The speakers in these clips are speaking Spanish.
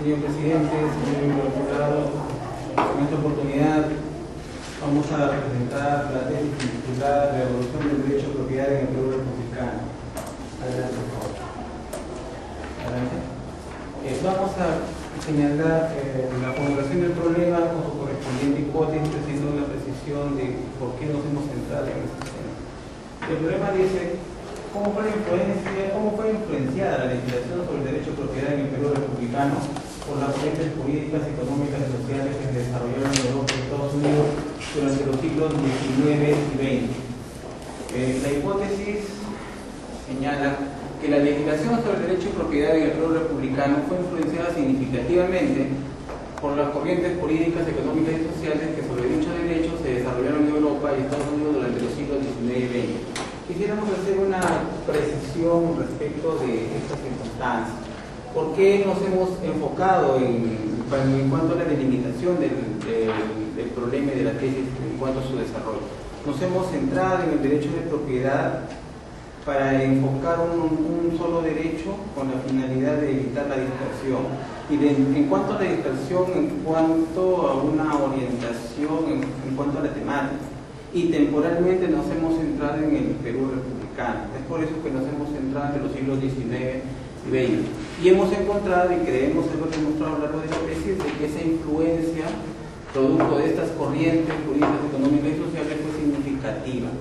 Señor presidente, señor jurado, en esta oportunidad vamos a presentar la tesis titulada La evolución del derecho de propiedad en el Perú republicano. Adelante, por favor. Adelante. Vamos a señalar la formulación del problema con su correspondiente hipótesis, haciendo una precisión de por qué nos hemos centrado en este tema. El problema dice: ¿cómo fue influenciada la legislación sobre el derecho de propiedad en el Perú republicano por las corrientes políticas, económicas y sociales que se desarrollaron en Europa y Estados Unidos durante los siglos XIX y XX? La hipótesis señala que la legislación sobre el derecho de propiedad en el Perú republicano fue influenciada significativamente por las corrientes políticas, económicas y sociales que sobre dicho derecho se desarrollaron en Europa y Estados Unidos durante los siglos XIX y XX. Quisiéramos hacer una precisión respecto de estas circunstancias. ¿Por qué nos hemos enfocado en cuanto a la delimitación del problema y de la tesis en cuanto a su desarrollo? Nos hemos centrado en el derecho de propiedad para enfocar un solo derecho con la finalidad de evitar la dispersión. Y en cuanto a la dispersión, en cuanto a una orientación, en cuanto a la temática. Y temporalmente nos hemos centrado en el Perú republicano. Es por eso que nos hemos centrado en los siglos XIX y XX. Y hemos encontrado, y creemos haber demostrado a lo largo de la tesis, de que esa influencia, producto de estas corrientes políticas, económicas y sociales, fue significativa.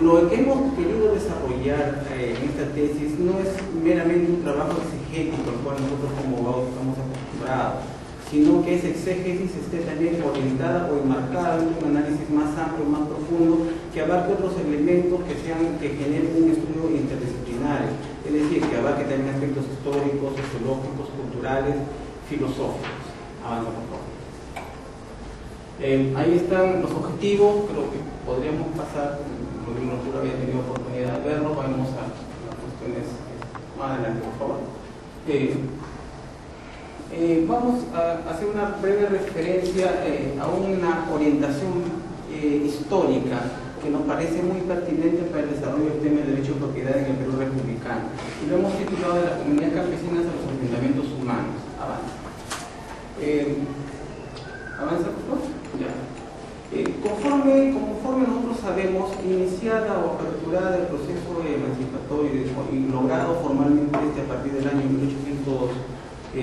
Lo que hemos querido desarrollar en esta tesis no es meramente un trabajo exegético al cual nosotros como abogados estamos acostumbrados, sino que esa exégesis esté también orientada o enmarcada en un análisis más amplio, más profundo, que abarque otros elementos que generen un estudio interdisciplinario, es decir, que abarque también aspectos históricos, sociológicos, culturales, filosóficos. Avanza, por favor. Ahí están los objetivos, creo que podríamos pasar, porque no había tenido oportunidad de verlo, vamos a las cuestiones más adelante, por favor. Vamos a hacer una breve referencia a una orientación histórica que nos parece muy pertinente para el desarrollo del tema del derecho de propiedad en el Perú republicano. Y lo hemos titulado De las comunidades campesinas a los asentamientos humanos. Avanza. Avanza, por favor. Ya. Conforme nosotros sabemos, iniciada o aperturada el proceso emancipatorio y logrado formalmente a partir del año 1824,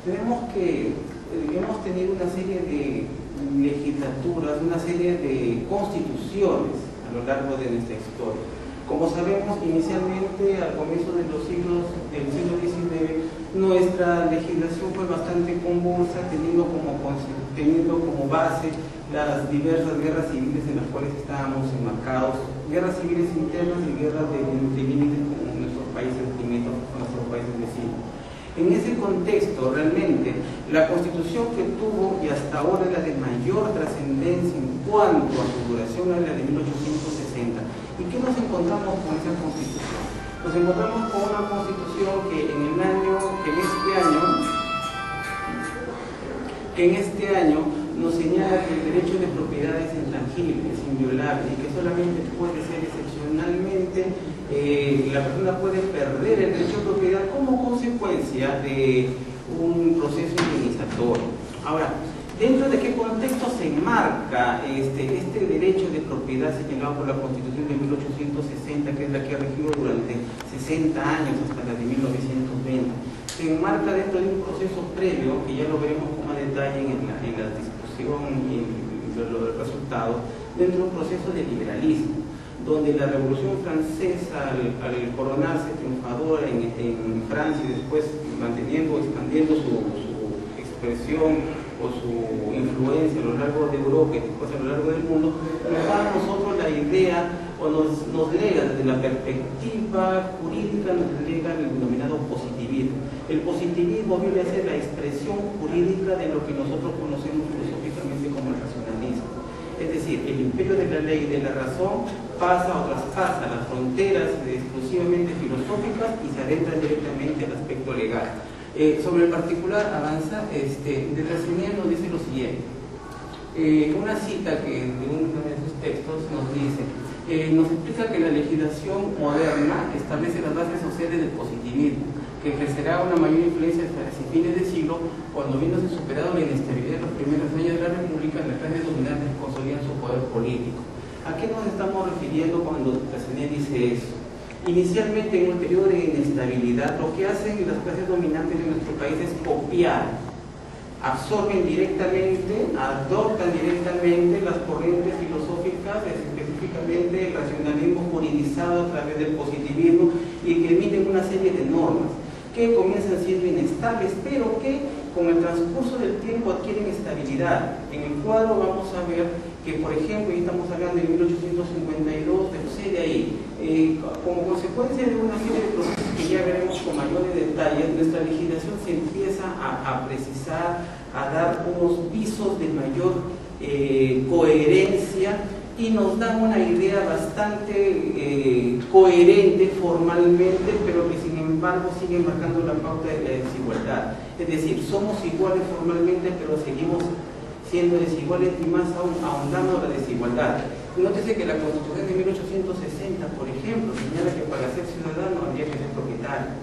tenemos que hemos tenido una serie de legislaturas, una serie de constituciones a lo largo de nuestra historia. Como sabemos, inicialmente al comienzo del siglo XIX, nuestra legislación fue bastante convulsa, teniendo como base las diversas guerras civiles en las cuales estábamos enmarcados, guerras civiles internas y guerras de límites con nuestros países limítrofes, con nuestros países vecinos. En ese contexto, realmente, la Constitución que tuvo y hasta ahora la de mayor trascendencia en cuanto a su duración es la de 1860. ¿Y qué nos encontramos con esa Constitución? Nos encontramos con una Constitución que en este año nos señala que el derecho de propiedad es intangible, es inviolable y que solamente puede ser excepcionalmente, la persona puede perder el derecho de propiedad como consecuencia de un proceso indemnizatorio. Ahora, ¿dentro de qué contexto se enmarca este derecho de propiedad señalado por la Constitución de 1860, que es la que ha regido durante 60 años hasta la de 1920? Se enmarca dentro de un proceso previo, que ya lo veremos con más detalle en la discusión y los resultados, dentro de un proceso de liberalismo, donde la Revolución Francesa, al coronarse triunfadora en Francia y después manteniendo, expandiendo su expresión o su influencia a lo largo de Europa y después a lo largo del mundo, nos da a nosotros la idea o nos lega desde la perspectiva jurídica, nos lega el denominado positivismo. El positivismo viene a ser la expresión jurídica de lo que nosotros conocemos filosóficamente como el racionalismo. Es decir, el imperio de la ley y de la razón pasa o traspasa las fronteras exclusivamente filosóficas y se adentra directamente al aspecto legal. Sobre el particular, avanza, de Rasinian nos dice lo siguiente. Una cita que de uno de sus textos nos dice, nos explica que la legislación moderna establece las bases sociales del positivismo, que ejercerá una mayor influencia hasta fines de siglo, cuando viéndose superado la inestabilidad de los primeros años de la República, las clases dominantes consolidan su poder político. ¿A qué nos estamos refiriendo cuando Castañeda dice eso? Inicialmente, en un periodo de inestabilidad, lo que hacen las clases dominantes de nuestro país es copiar, absorben directamente, adoptan directamente las corrientes filosóficas, específicamente el racionalismo juridizado a través del positivismo, y que emiten una serie de normas que comienzan siendo inestables, pero que con el transcurso del tiempo adquieren estabilidad. En el cuadro vamos a ver que, por ejemplo, y estamos hablando de 1852, pero sucede ahí, como consecuencia de una serie de procesos que ya veremos con mayores detalles, nuestra legislación se empieza a precisar, a dar unos visos de mayor coherencia, y nos dan una idea bastante coherente formalmente, pero que sin embargo sigue marcando la pauta de la desigualdad. Es decir, somos iguales formalmente, pero seguimos siendo desiguales, y más aún ahondando la desigualdad. Nótese que la Constitución de 1860, por ejemplo, señala que para ser ciudadano habría que ser propietario,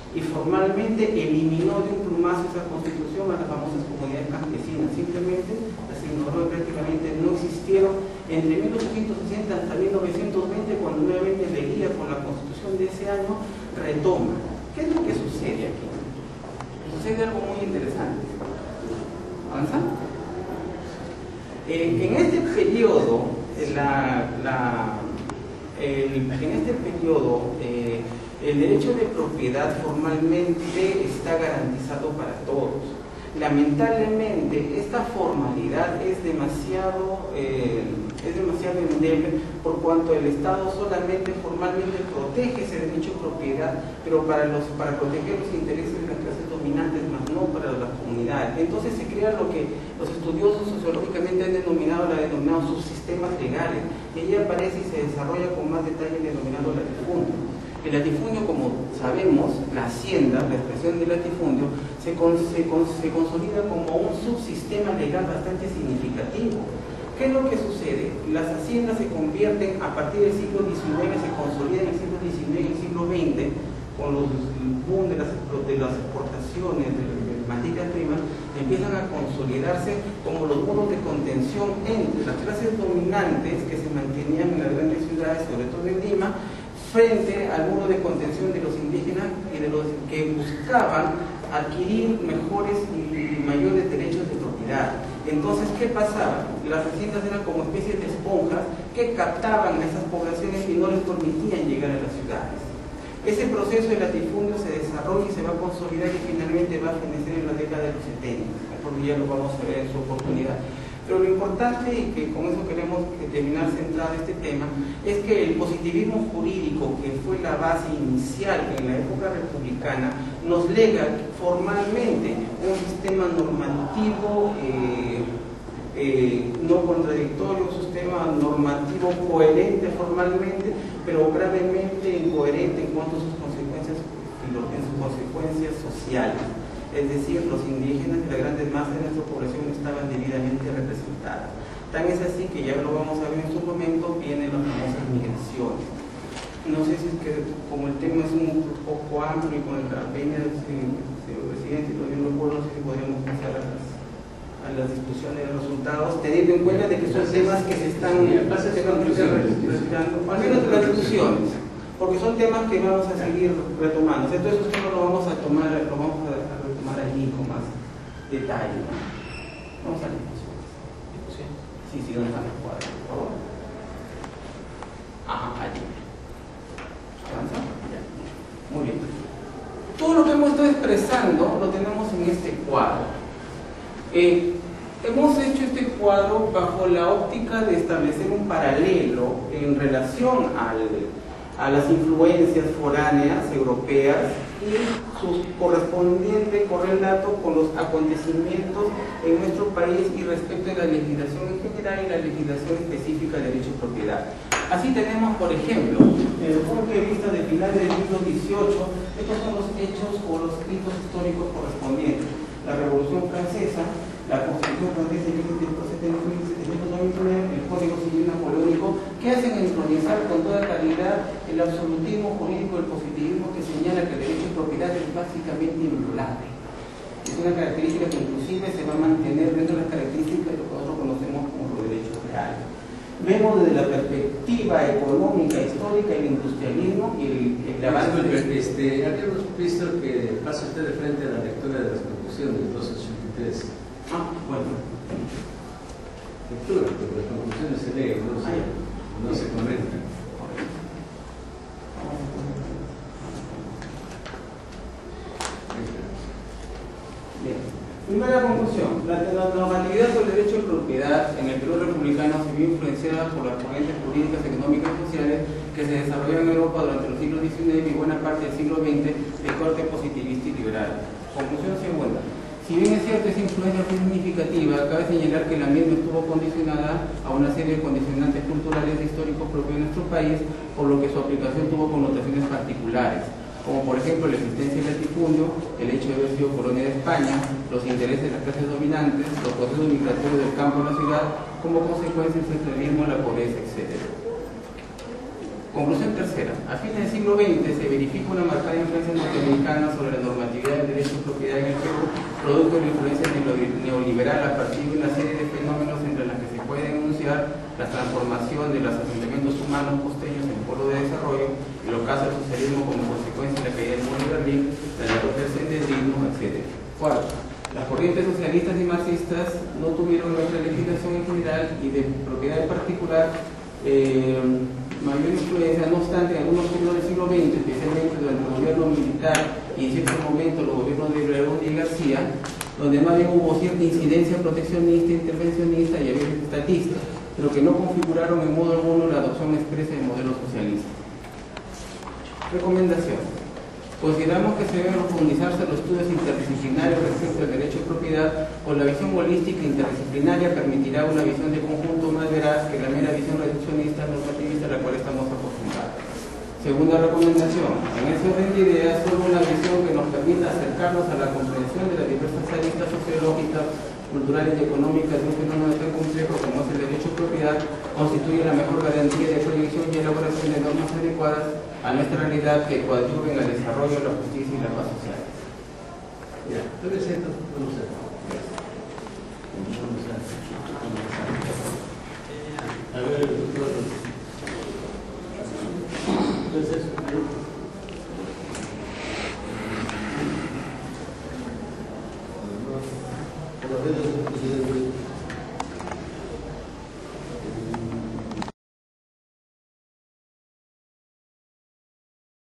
y formalmente eliminó de un plumazo esa Constitución a las famosas comunidades campesinas. Simplemente las ignoró, prácticamente no existieron entre 1860 hasta 1920, cuando nuevamente Leguía, con la Constitución de ese año, retoma. ¿Qué es lo que sucede aquí? Sucede algo muy interesante. ¿Avanza? En este periodo, el derecho de propiedad formalmente está garantizado para todos. Lamentablemente, esta formalidad es demasiado endeble, por cuanto el Estado solamente formalmente protege ese derecho de propiedad, pero para proteger los intereses de las clases dominantes, más no para las comunidades. Entonces se crea lo que los estudiosos sociológicamente han denominado subsistemas legales, y allí aparece y se desarrolla con más detalle el denominado latifundio. El latifundio, como sabemos, la hacienda, la expresión del latifundio, se consolida como un subsistema legal bastante significativo. ¿Qué es lo que sucede? Las haciendas se convierten a partir del siglo XIX, se consolidan en el siglo XIX y el siglo XX, con el boom de las exportaciones de materias primas, empiezan a consolidarse como los muros de contención entre las clases dominantes que se mantenían en las grandes ciudades, sobre todo en Lima, frente al muro de contención de los indígenas y de los que buscaban adquirir mejores y mayores derechos de propiedad. Entonces, ¿qué pasaba? Las haciendas eran como especies de esponjas que captaban a esas poblaciones y no les permitían llegar a las ciudades. Ese proceso de latifundio se desarrolla y se va a consolidar, y finalmente va a fenecer en la década de los 70, porque ya lo vamos a ver en su oportunidad. Pero lo importante, y que con eso queremos terminar centrado este tema, es que el positivismo jurídico, que fue la base inicial en la época republicana, nos lega formalmente un sistema normativo no contradictorio, un sistema normativo coherente formalmente, pero gravemente incoherente en cuanto a sus consecuencias sociales. Es decir, los indígenas y las grandes masas de nuestra población estaban debidamente representadas. Tan es así que ya lo vamos a ver en su momento, vienen las famosas migraciones. No sé si es que, como el tema es un poco amplio y con la venia del señor presidente, todavía no recuerdo, no sé si podríamos pasar a las discusiones de resultados, teniendo en cuenta de que son temas que se están retirando, al menos de las discusiones, porque son temas que vamos a seguir retomando. Entonces, esos temas lo vamos a retomar allí con más detalle. Vamos a la discusión. Sí, ¿dónde están los cuadros? Por favor. Ajá, allí. ¿Avanza? Ya. Muy bien. Todo lo que hemos estado expresando lo tenemos en este cuadro. Hemos hecho este cuadro bajo la óptica de establecer un paralelo en relación a las influencias foráneas europeas y su correspondiente correlato con los acontecimientos en nuestro país y respecto a la legislación en general y la legislación específica de derecho de propiedad. Así tenemos, por ejemplo, desde el punto de vista de finales del siglo XVIII, estos son los hechos o los escritos históricos correspondientes. La Revolución Francesa, la Constitución Francesa de 1799, el Código Civil Napoleónico, que hacen la introducción desautorizar con toda claridad el absolutismo jurídico, el positivismo que señala que el derecho de propiedad es básicamente inviolable. Es una característica que inclusive se va a mantener dentro de las características de lo que nosotros conocemos como los derechos reales. Vemos desde la perspectiva económica, histórica, el industrialismo y el avance. Habíamos visto que pasa usted de frente a la lectura de las conclusiones 283. Bueno. Lectura, porque las conclusiones se leen, no se comentan. Bien. Primera conclusión, la normatividad sobre el derecho de propiedad en el Perú republicano se vio influenciada por las corrientes jurídicas, económicas y sociales que se desarrollaron en Europa durante los siglos XIX y buena parte del siglo XX de corte positivista y liberal. Conclusión segunda. Si bien es cierto esa influencia fue significativa, cabe señalar que la misma estuvo condicionada a una serie de condicionantes culturales e históricos propios de nuestro país, por lo que su aplicación tuvo connotaciones particulares, como por ejemplo la existencia del latifundio, el hecho de haber sido colonia de España, los intereses de las clases dominantes, los procesos migratorios del campo a la ciudad, como consecuencia del centralismo, la pobreza, etc. Conclusión tercera. A fines del siglo XX se verifica una marcada influencia norteamericana sobre la normatividad del derecho de propiedad en el Perú, producto de la influencia neoliberal a partir de una serie de fenómenos entre los que se puede enunciar la transformación de los asentamientos humanos costeños en polo de desarrollo, el ocaso del socialismo como consecuencia de la caída del muro de Berlín, la derrota del senderismo, etc. Cuarto, las corrientes socialistas y marxistas no tuvieron nuestra legislación en general y de propiedad en particular mayor influencia, no obstante, en algunos periodos del siglo XX, especialmente durante el gobierno militar y en ciertos momentos los gobiernos de León y García, donde más bien hubo cierta incidencia proteccionista, intervencionista y a veces estatista, pero que no configuraron en modo alguno la adopción expresa del modelo socialista. Recomendación. Consideramos que se deben profundizarse los estudios interdisciplinarios respecto al derecho de propiedad, pues la visión holística e interdisciplinaria permitirá una visión de conjunto más veraz que la mera visión reduccionista normativista a la cual estamos acostumbrados. Segunda recomendación. En ese orden de ideas, solo una visión que nos permita acercarnos a la comprensión de las diversas aristas sociológicas, culturales y económicas de un fenómeno tan complejo como es el derecho de propiedad constituye la mejor garantía de proyección y elaboración de normas adecuadas a nuestra realidad que coadyuven al desarrollo, la justicia y la paz social. Ya, entonces esto vamos a ver, doctor. Entonces,